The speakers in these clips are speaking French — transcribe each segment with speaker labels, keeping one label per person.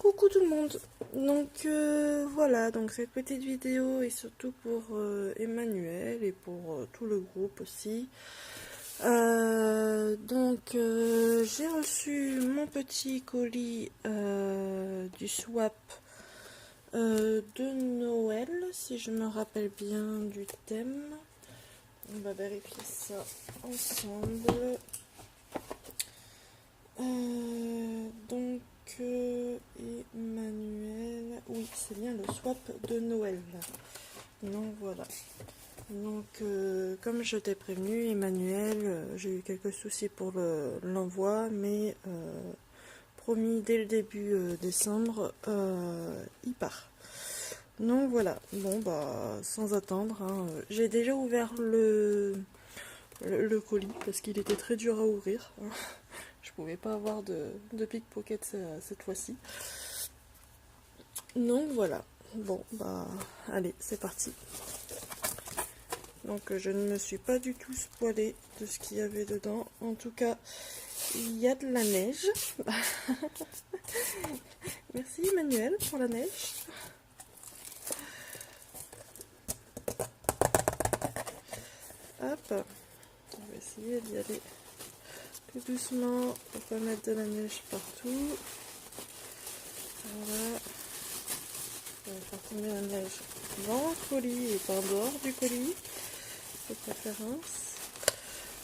Speaker 1: Coucou tout le monde. Donc voilà, donc cette petite vidéo est surtout pour Emmanuel et pour tout le groupe aussi. J'ai reçu mon petit colis du swap de Noël, si je me rappelle bien du thème. On va vérifier ça ensemble. Emmanuel, oui, c'est bien le swap de Noël. Donc voilà. Donc, comme je t'ai prévenu, Emmanuel, j'ai eu quelques soucis pour l'envoi, mais promis dès le début décembre, il part. Donc voilà. Bon bah, sans attendre, hein, j'ai déjà ouvert le colis parce qu'il était très dur à ouvrir. Je pouvais pas avoir de pickpocket cette fois-ci. Donc voilà. Bon bah allez, c'est parti. Donc je ne me suis pas du tout spoilée de ce qu'il y avait dedans. En tout cas, il y a de la neige. Merci Emmanuel pour la neige. Hop. On va essayer d'y aller tout doucement pour pas mettre de la neige partout. Voilà. On va faire tomber la neige dans le colis et pas dehors du colis, de préférence.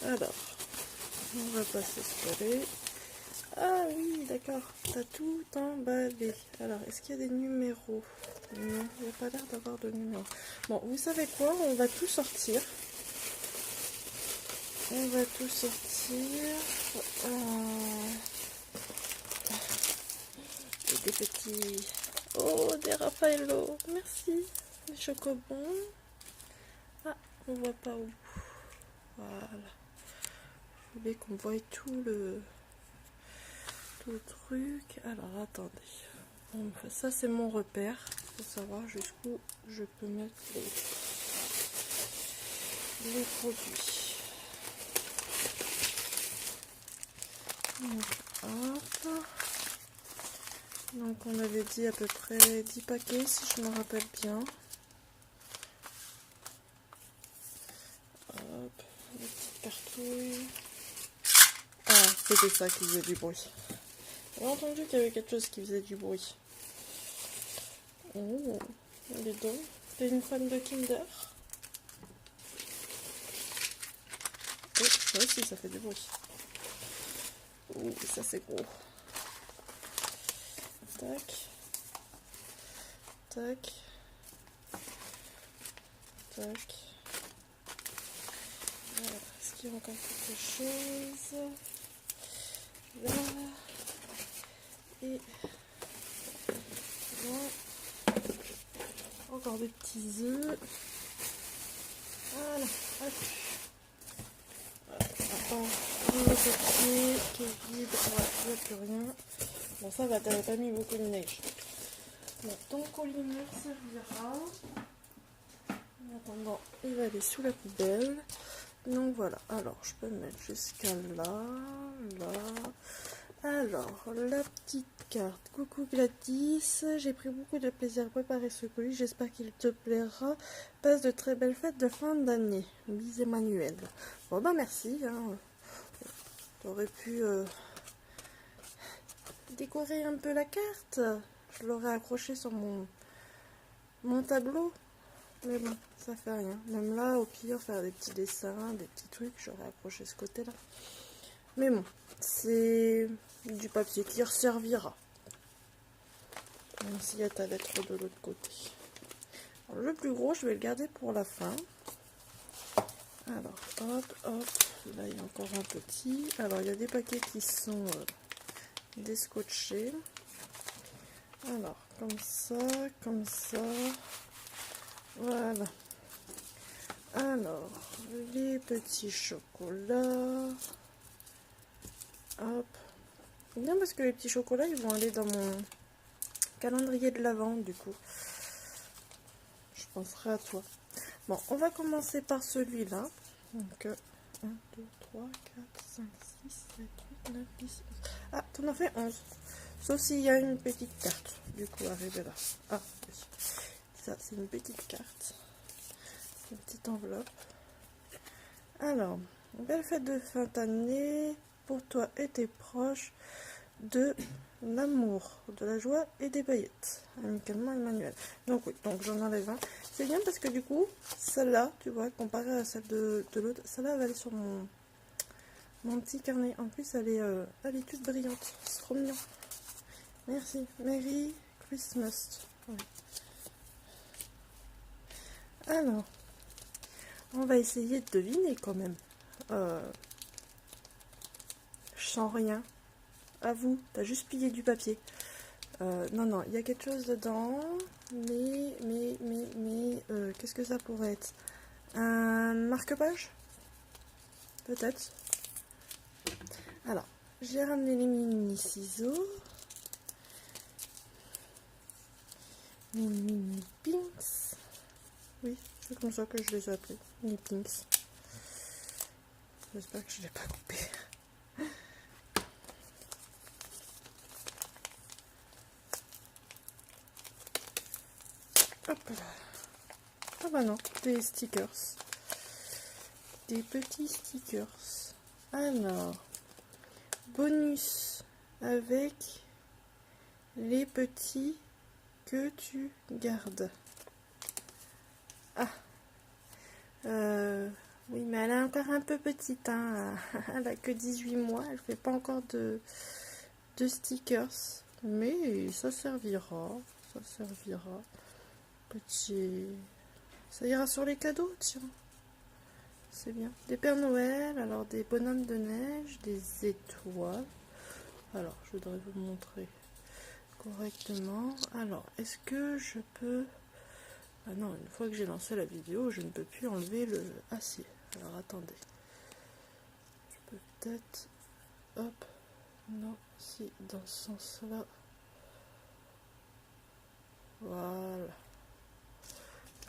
Speaker 1: Alors, on va pas se spoiler. Ah oui, d'accord, t'as tout emballé. Alors, est-ce qu'il y a des numéros? Non, il n'y a pas l'air d'avoir de numéros. Bon, vous savez quoi? On va tout sortir. On va tout sortir. Et des petits... Oh, des Raffaello. Merci. Des chocobons. Ah, on voit pas où. Voilà. Je voulais qu'on voie tout le truc. Alors, attendez. Bon, ça, c'est mon repère. Il faut savoir jusqu'où je peux mettre les produits. Donc, hop. Donc on avait dit à peu près 10 paquets si je me rappelle bien. Hop, les petites cartouilles. Ah, c'était ça qui faisait du bruit. J'ai entendu qu'il y avait quelque chose qui faisait du bruit. Oh, dis donc, t'es une fan de Kinder? Oh, ça aussi ça fait du bruit. Ouh, ça c'est gros. Tac. Tac. Tac. Voilà. Est-ce qu'il y a encore quelque chose? Là. Et là. Encore des petits œufs. Voilà. Hop. Voilà. Le papier qui est vide. Voilà, il n'y a plus rien. Bon, ça va, t'avais pas mis beaucoup de neige. Bon, ton colis me servira. En attendant, il va aller sous la poubelle. Donc voilà, alors je peux me mettre jusqu'à là, là. Alors, la petite carte. Coucou Gladys, j'ai pris beaucoup de plaisir à préparer ce colis. J'espère qu'il te plaira. Passe de très belles fêtes de fin d'année. Bis Emmanuel. Bon bah merci. Hein. T'aurais pu décorer un peu la carte. Je l'aurais accroché sur mon tableau. Mais bon, ça fait rien. Même là, au pire, faire des petits dessins, des petits trucs, j'aurais accroché ce côté-là. Mais bon, c'est du papier qui resservira. Même s'il y a ta lettre de l'autre côté. Alors, le plus gros, je vais le garder pour la fin. Alors, hop, hop. Là, il y a encore un petit. Alors, il y a des paquets qui sont descotchés. Alors, comme ça, comme ça. Voilà. Alors, les petits chocolats. Hop. C'est bien parce que les petits chocolats, ils vont aller dans mon calendrier de l'Avent, du coup. Je penserai à toi. Bon, on va commencer par celui-là. Donc, 1, 2, 3, 4, 5, 6, 7, 8, 9, 10, 11. Ah, t'en as fait 11. Sauf s'il y a une petite carte, du coup, arrivée là. Ah, oui. Ça, c'est une petite carte. Une petite enveloppe. Alors, belle fête de fin d'année pour toi et tes proches, de l'amour, de la joie et des paillettes. Amicalement Emmanuel. Donc oui, donc j'en enlève un. C'est bien parce que du coup, celle-là, tu vois, comparée à celle de l'autre, celle-là, elle va aller sur mon petit carnet. En plus, elle est toute brillante. C'est trop mignon. Merci. Merry Christmas. Ouais. Alors, on va essayer de deviner quand même. Je sens rien. À vous, t'as juste plié du papier. Non, non, il y a quelque chose dedans. Mais, qu'est-ce que ça pourrait être? Un marque-page? Peut-être. Alors, j'ai ramené les mini ciseaux. Mini pinks. Oui, c'est comme ça que je les ai appelés. Mini pinks. J'espère que je ne l'ai pas coupé. Hop là. Ah bah non, des stickers. Des petits stickers. Alors, bonus avec les petits que tu gardes. Ah, oui, mais elle est encore un peu petite, hein. Elle a que 18 mois, elle fait pas encore de stickers, mais ça servira, petit, ça ira sur les cadeaux, tiens, c'est bien. Des Pères Noël, alors des bonhommes de neige, des étoiles. Alors, je voudrais vous montrer correctement. Alors, est-ce que je peux... Ah non, une fois que j'ai lancé la vidéo, je ne peux plus enlever le... Ah si, alors attendez. Je peux peut-être... Hop. Non, si, dans ce sens-là. Voilà.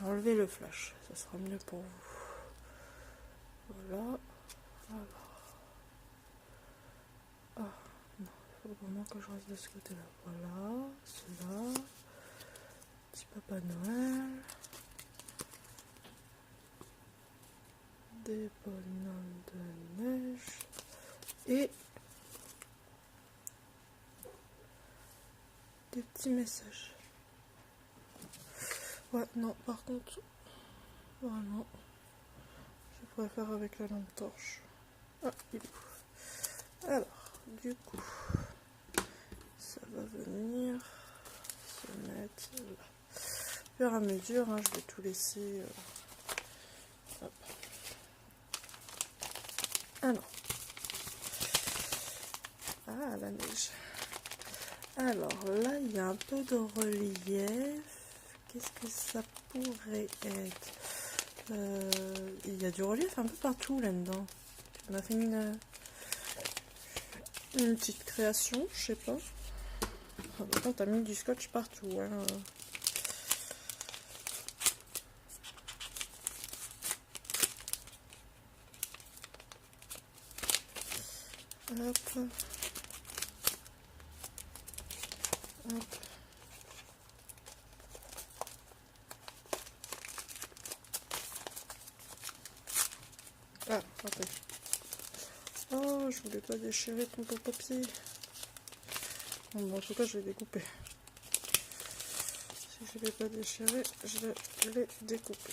Speaker 1: Enlever le flash, ça sera mieux pour vous. Voilà. Alors. Ah, non, il faut vraiment que je reste de ce côté-là. Voilà, cela. Petit Papa Noël. Des bonhommes de neige. Et des petits messages. Ouais, non, par contre, vraiment, je préfère avec la lampe torche. Ah, il est où? Alors, du coup, ça va venir se mettre là. Au fur et à mesure, hein, je vais tout laisser. Hop. Alors. Ah, la neige. Alors là, il y a un peu de relief. Qu'est-ce que ça pourrait être? Il y a du relief un peu partout là-dedans. On a fait une petite création, je sais pas. Par contre, t'as mis du scotch partout. Hein. Hop. Hop. Ah, attends. Oh, je voulais pas déchirer ton papier. Bon, en tout cas, je vais découper. Si je ne l'ai pas déchiré, je vais les découper.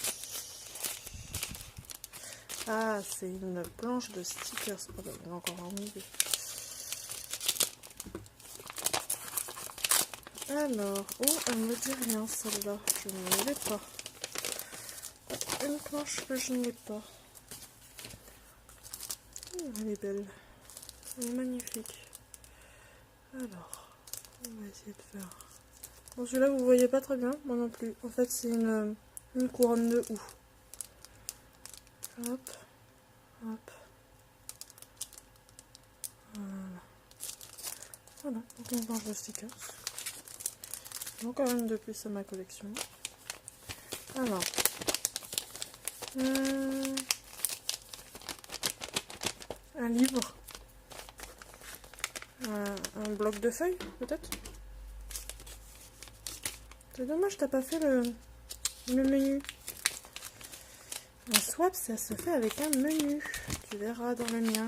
Speaker 1: Ah, c'est une planche de stickers. Oh, bah, il y en a encore un milieu. Alors, oh, elle me dit rien celle-là. Je ne l'ai pas. Une planche que je n'ai pas. Elle est belle. Elle est magnifique. Alors, on va essayer de faire. Bon, celui-là, vous voyez pas très bien. Moi non plus. En fait, c'est une couronne de houx. Hop. Hop. Voilà. Voilà. Donc, une planche de stickers. Encore une de plus à ma collection. Alors. Un livre. un bloc de feuilles, peut-être. C'est dommage, t'as pas fait le menu. Un swap, ça se fait avec un menu. Tu verras dans le mien.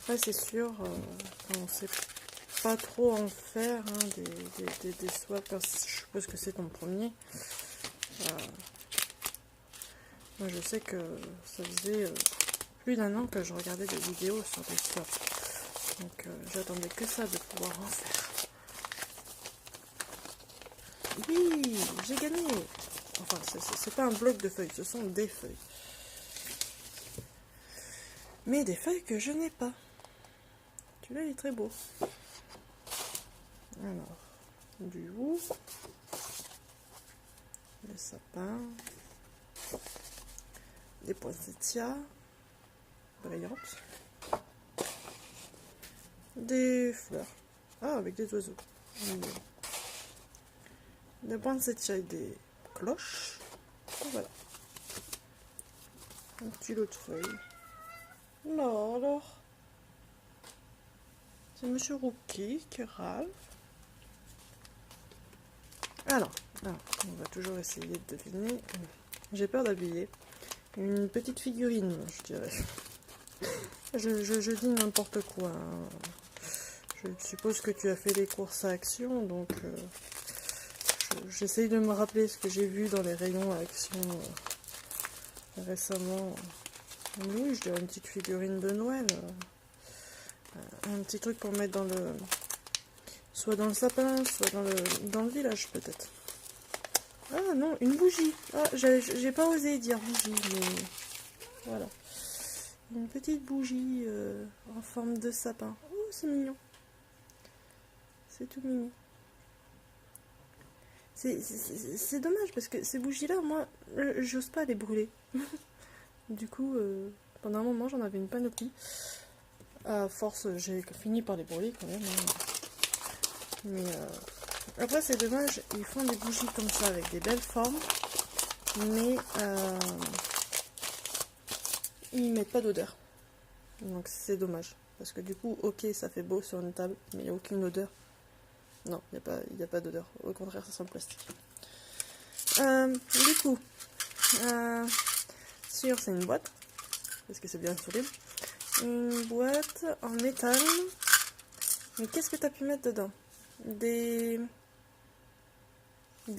Speaker 1: Après, c'est sûr, on sait pas trop en faire hein, des swaps. Je suppose que c'est ton premier. Moi, je sais que ça faisait plus d'1 an que je regardais des vidéos sur des swaps. Donc, j'attendais que ça de pouvoir en faire. Oui, j'ai gagné. Enfin, c'est pas un bloc de feuilles, ce sont des feuilles. Mais des feuilles que je n'ai pas. Celui-là, il est très beau. Alors, du hou, des sapins, des poinsettias brillantes, des fleurs. Ah, avec des oiseaux. Des poinsettias et des cloches. Et voilà. Un petit lot de feuilles. Non, alors. C'est Monsieur Rookie qui râle. Alors, on va toujours essayer de deviner. J'ai peur d'habiller. Une petite figurine, je dirais. Je dis n'importe quoi. Je suppose que tu as fait des courses à Action, donc j'essaye de me rappeler ce que j'ai vu dans les rayons à Action récemment. Oui, je dirais une petite figurine de Noël. Un petit truc pour mettre dans le... soit dans le sapin, soit dans le village peut-être. Ah non, une bougie. Ah, j'ai pas osé dire bougie, mais voilà. Une petite bougie en forme de sapin. Oh, c'est mignon. C'est tout mignon. C'est dommage parce que ces bougies-là, moi, j'ose pas les brûler. Du coup, pendant un moment, j'en avais une panoplie. À force, j'ai fini par les brûler quand même. Hein. Mais après, c'est dommage, ils font des bougies comme ça avec des belles formes, mais ils mettent pas d'odeur. Donc c'est dommage. Parce que du coup, ok, ça fait beau sur une table, mais il n'y a aucune odeur. Non, il n'y a pas d'odeur. Au contraire, ça sent le plastique. Du coup, c'est une boîte, parce que c'est bien solide. Une boîte en métal. Mais qu'est-ce que tu as pu mettre dedans? Des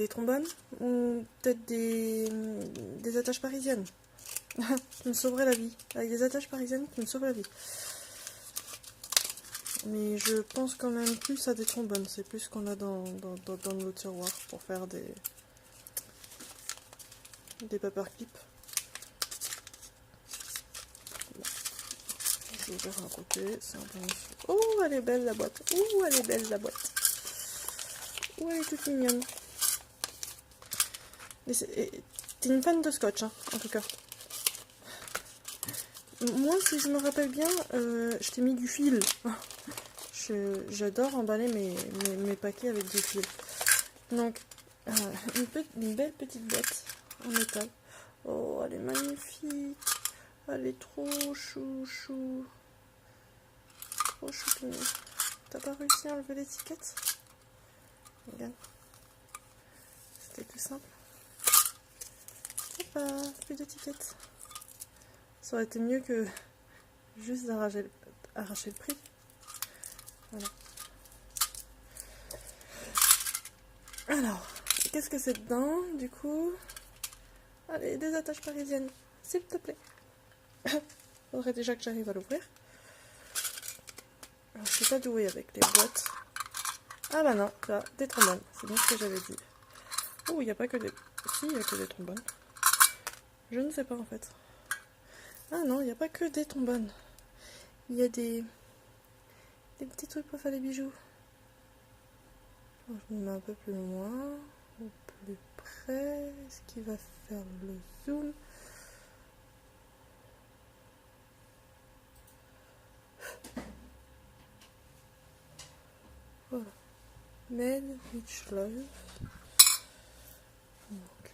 Speaker 1: trombones? Ou peut-être des attaches parisiennes? Qui me sauveraient la vie. Avec des attaches parisiennes qui me sauvent la vie. Mais je pense quand même plus à des trombones. C'est plus ce qu'on a dans nos tiroirs pour faire des paperclips. Bon. Je vais ouvrir un côté. C'est un peu... Oh, elle est belle la boîte. Oh, elle est belle la boîte. Oh, elle est toute mignonne. T'es une fan de scotch, hein, en tout cas. Moi, si je me rappelle bien, je t'ai mis du fil. J'adore emballer mes paquets avec du fil. Donc, une belle petite boîte en métal. Oh, elle est magnifique. Elle est trop chouchou. Trop choupinou. T'as pas réussi à enlever l'étiquette? Regarde. C'était tout simple. Hop, plus d'étiquette. Ça aurait été mieux que juste d'arracher le prix. Voilà. Alors, qu'est-ce que c'est dedans, du coup? Allez, des attaches parisiennes, s'il te plaît. Faudrait déjà que j'arrive à l'ouvrir. Alors, je suis pas douée avec les boîtes. Ah bah non, là, des trombones, c'est bien ce que j'avais dit. Oh, il n'y a pas que des... Si, il n'y a que des trombones. Je ne sais pas, en fait. Ah non, il n'y a pas que des trombones. Il y a des petits trucs pour faire des bijoux. Alors, je me mets un peu plus loin, au plus près. Ce qui va faire le zoom. Voilà. Made Beach Love. Donc,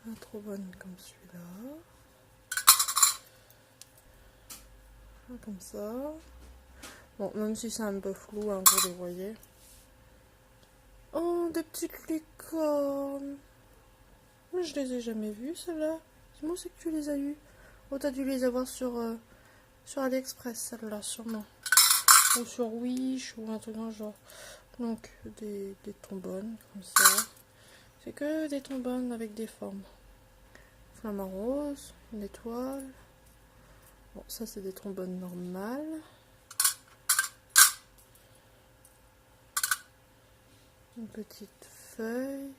Speaker 1: un trombone comme celui-là. Un comme ça. Bon, même si c'est un peu flou, hein, vous les voyez. Oh, des petites licornes. Mais je les ai jamais vues, celles-là. Comment c'est que tu les as eues? Oh, t'as dû les avoir sur AliExpress, celles-là, sûrement. Ou sur Wish, ou un truc dans le genre. Donc, des trombones, comme ça. C'est que des trombones avec des formes. Flamant rose, une étoile. Bon, ça, c'est des trombones normales. Une petite feuille.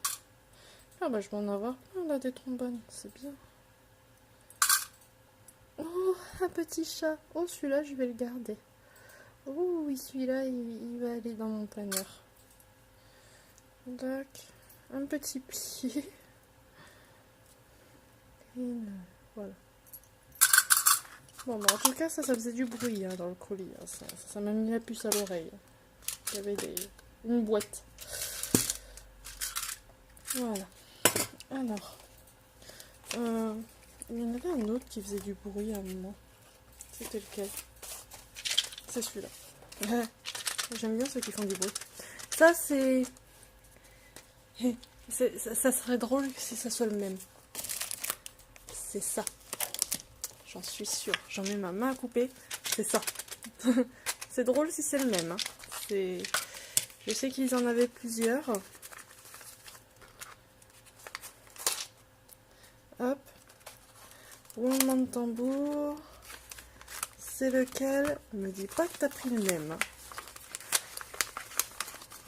Speaker 1: Ah bah je vais en avoir plein là des trombones, c'est bien. Oh, un petit chat. Oh, celui-là, je vais le garder. Oh oui, celui-là, il va aller dans mon planeur. Donc, un petit pied. Et voilà. Bon, bah, en tout cas, ça faisait du bruit hein, dans le colis. Hein. Ça m'a mis la puce à l'oreille. Il y avait une boîte. Voilà. Alors, il y en avait un autre qui faisait du bruit à un moment. C'était lequel? C'est celui-là. Ouais. J'aime bien ceux qui font du bruit. Ça, c'est... Ça serait drôle si ça soit le même. C'est ça. J'en suis sûre. J'en mets ma main à couper. C'est ça. C'est drôle si c'est le même. Hein. Je sais qu'ils en avaient plusieurs. Hop. Roulement de tambour. C'est lequel? Ne me dis pas que t'as pris le même.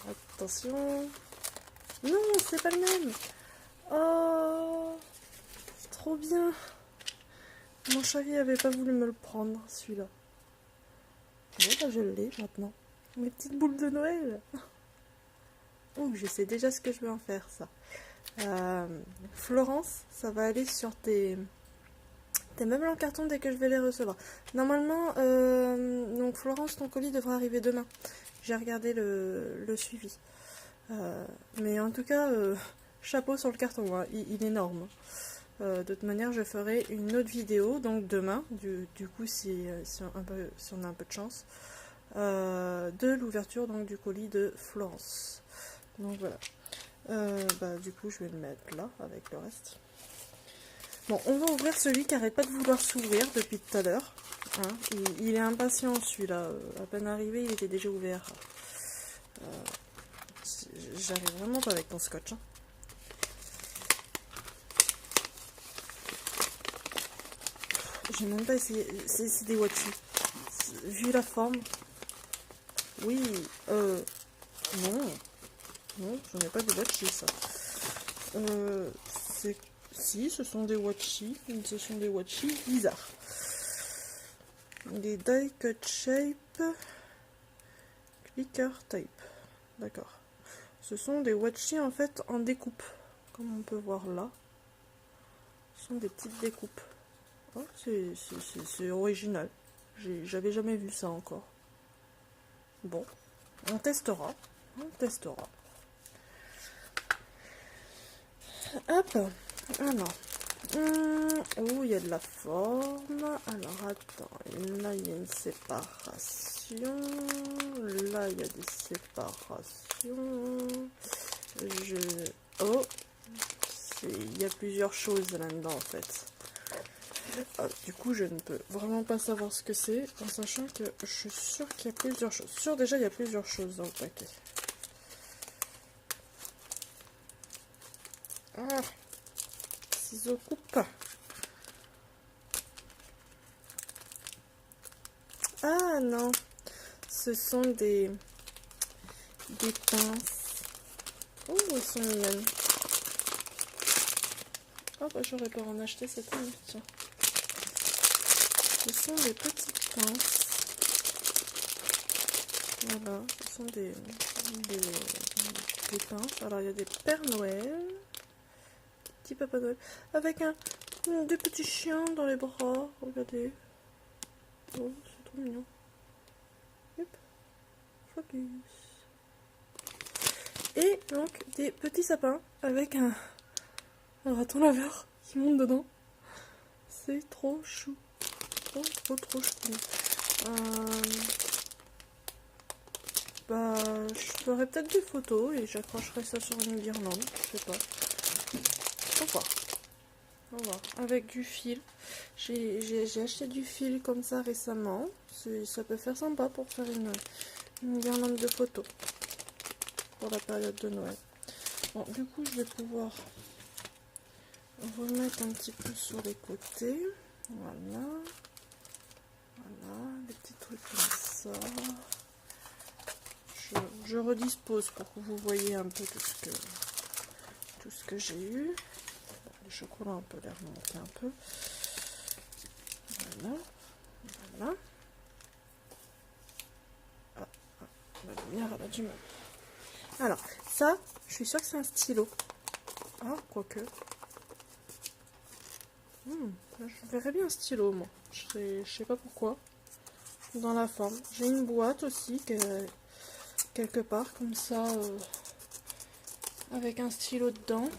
Speaker 1: Attention. Non, c'est pas le même. Oh, trop bien. Mon chéri avait pas voulu me le prendre, celui-là. Bon, bah, je l'ai maintenant. Mes petites boules de Noël. Oh, je sais déjà ce que je vais en faire, ça. Florence, ça va aller sur tes meubles en carton dès que je vais les recevoir. Normalement, donc Florence, ton colis devrait arriver demain. J'ai regardé le suivi. Mais en tout cas, chapeau sur le carton, hein. Il est énorme. De toute manière, je ferai une autre vidéo, donc demain, du coup, si on a un peu de chance, de l'ouverture donc du colis de Florence. Donc voilà. Du coup, je vais le mettre là, avec le reste. Bon, on va ouvrir celui qui n'arrête pas de vouloir s'ouvrir depuis tout à l'heure. Hein. Il est impatient, celui-là. À peine arrivé, il était déjà ouvert. J'arrive vraiment pas avec ton scotch. Hein. J'ai même pas essayé. C'est des Wachi. Vu la forme. Oui. Non. Non, ce n'est pas des Wachi, ça. Si, ce sont des Wachi. Ce sont des Wachi bizarres. Des die cut shape. Clicker type. D'accord. Ce sont des Wachi en fait en découpe. Comme on peut voir là. Ce sont des petites découpes. Oh, c'est original. J'avais jamais vu ça encore. Bon, on testera. On testera. Hop. Alors. Oh, il y a de la forme. Alors, attends. Là, il y a une séparation. Là, il y a des séparations. Oh. Il y a plusieurs choses là-dedans, en fait. Du coup, je ne peux vraiment pas savoir ce que c'est, en sachant que je suis sûre qu'il y a plusieurs choses. Déjà, il y a plusieurs choses dans le paquet. Ah, ciseaux coupe. Ah non, ce sont des pinces. Oh, elles sont mignonnes. Oh, bah, j'aurais pas en acheter cette année, tiens. Ce sont des petites pinces. Voilà, ce sont des pinces. Alors, il y a des Pères Noël. Petit Papa Noël. Avec des petits chiens dans les bras. Regardez. Oh, c'est trop mignon. Hop. Focus. Et donc, des petits sapins avec un raton laveur qui monte dedans. C'est trop chou. Trop chou. bah, je ferai peut-être des photos et j'accrocherai ça sur une guirlande, je sais pas. Faut voir. Faut voir. Avec du fil. J'ai acheté du fil comme ça récemment. Ça peut faire sympa pour faire une guirlande de photos pour la période de Noël. Bon, du coup, je vais pouvoir remettre un petit peu sur les côtés. Voilà. Voilà, des petits trucs comme ça. Je redispose pour que vous voyez un peu tout ce que j'ai eu. Le chocolat a un peu l'air monté un peu. Voilà. Voilà. Ah, la lumière, elle a du mal. Alors, ça, je suis sûre que c'est un stylo. Ah, quoique. Je verrais bien un stylo, moi. Je sais pas pourquoi. Dans la forme. J'ai une boîte aussi, quelque part, comme ça, avec un stylo dedans.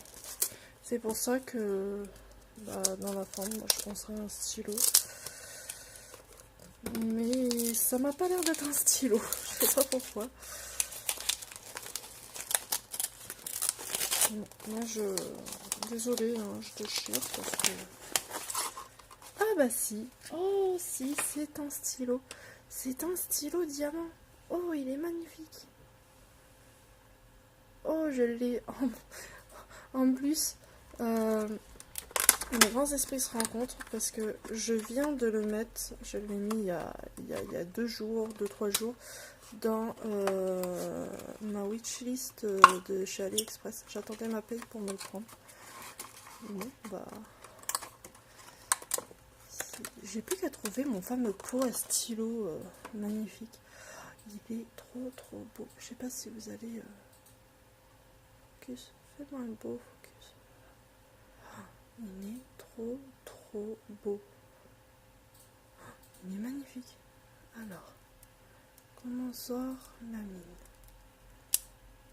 Speaker 1: C'est pour ça que, bah, dans la forme, moi, je penserais à un stylo. Mais ça m'a pas l'air d'être un stylo. Je sais pas pourquoi. Non, moi, désolée, hein, je te chire parce que... Ah bah si. Oh si, c'est un stylo. C'est un stylo diamant. Oh, il est magnifique. Oh, je l'ai en plus. Mes grands esprits se rencontrent parce que je viens de le mettre. Je l'ai mis il y a 2 jours, 2-3 jours dans ma wishlist de chez AliExpress. J'attendais ma paye pour me le prendre. Bon, bah... J'ai plus qu'à trouver mon fameux pot à stylo magnifique. Il est trop beau. Je sais pas si vous allez... Focus. Fais-moi un beau focus. Il est trop beau. Il est magnifique. Alors, comment sort la mine?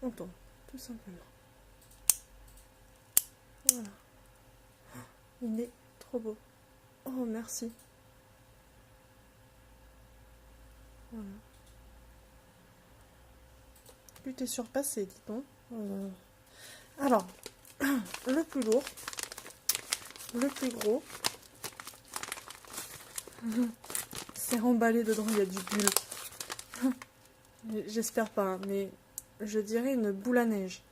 Speaker 1: On tombe, tout simplement. Voilà. Il est trop beau. Oh, merci. Voilà. Tu t'es surpassé, dis donc. Alors, le plus lourd, le plus gros, c'est emballé dedans, il y a du bulle. J'espère pas, hein, mais je dirais une boule à neige.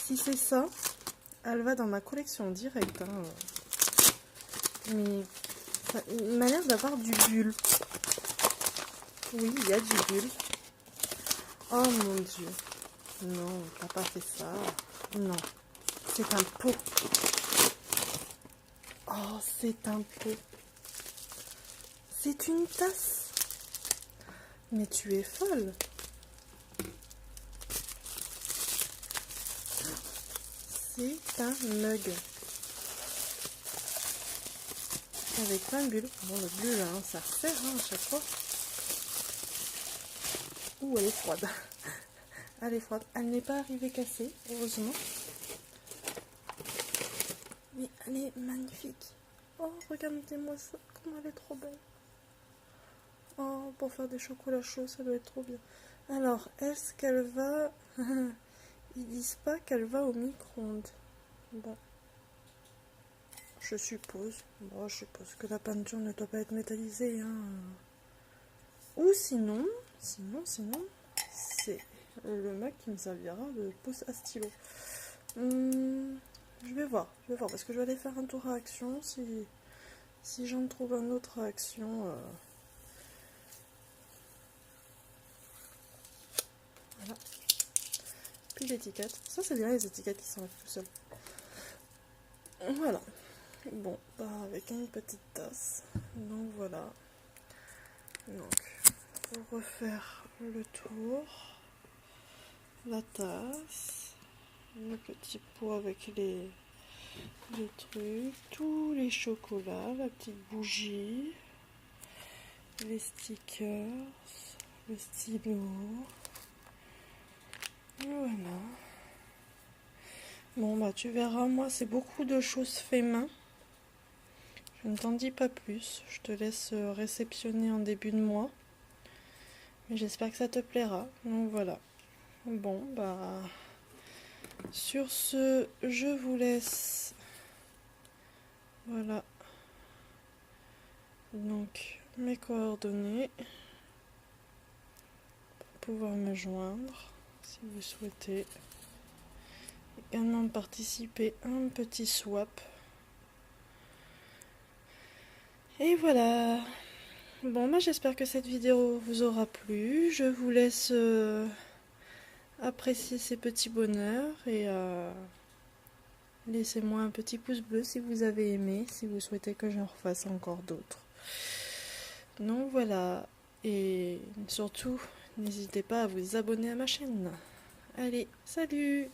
Speaker 1: Si c'est ça, elle va dans ma collection directe. Hein. Mais il m'a l'air d'avoir du bulle. Oui, il y a du bulle. Oh mon dieu. Non, t'as pas fait ça. Non. C'est un pot. Oh, c'est un pot. C'est une tasse. Mais tu es folle. C'est un mug. Avec plein de bulles. Bon, le bulle, hein, ça resserre hein, à chaque fois. Ouh, elle est froide. Elle est froide. Elle n'est pas arrivée cassée, heureusement. Mais elle est magnifique. Oh, regardez-moi ça. Comment elle est trop belle. Oh, pour faire des chocolats chauds, ça doit être trop bien. Alors, est-ce qu'elle va... Ils disent pas qu'elle va au micro-ondes. Bon. Je suppose. Bon, je suppose que la peinture ne doit pas être métallisée. Hein. Ou sinon, c'est le mec qui me servira de pouce à stylo. Je vais voir, parce que je vais aller faire un tour à Action. Si j'en trouve un autre à Action... Voilà. Puis l'étiquette. Ça, c'est bien les étiquettes qui s'enlèvent tout seul. Voilà. Bon, bah, avec une petite tasse. Donc voilà. Donc, pour refaire le tour, la tasse, le petit pot avec les trucs, tous les chocolats, la petite bougie, les stickers, le stylo. Voilà. Bon, bah, tu verras, moi, c'est beaucoup de choses fait main. Je ne t'en dis pas plus. Je te laisse réceptionner en début de mois. J'espère que ça te plaira. Donc voilà. Bon, bah... Sur ce, je vous laisse. Voilà. Donc, mes coordonnées. Pour pouvoir me joindre, si vous souhaitez. Également participer à un petit swap. Et voilà. Bon, bah j'espère que cette vidéo vous aura plu. Je vous laisse apprécier ces petits bonheurs et laissez-moi un petit pouce bleu si vous avez aimé, si vous souhaitez que j'en refasse encore d'autres. Donc voilà, et surtout, n'hésitez pas à vous abonner à ma chaîne. Allez, salut!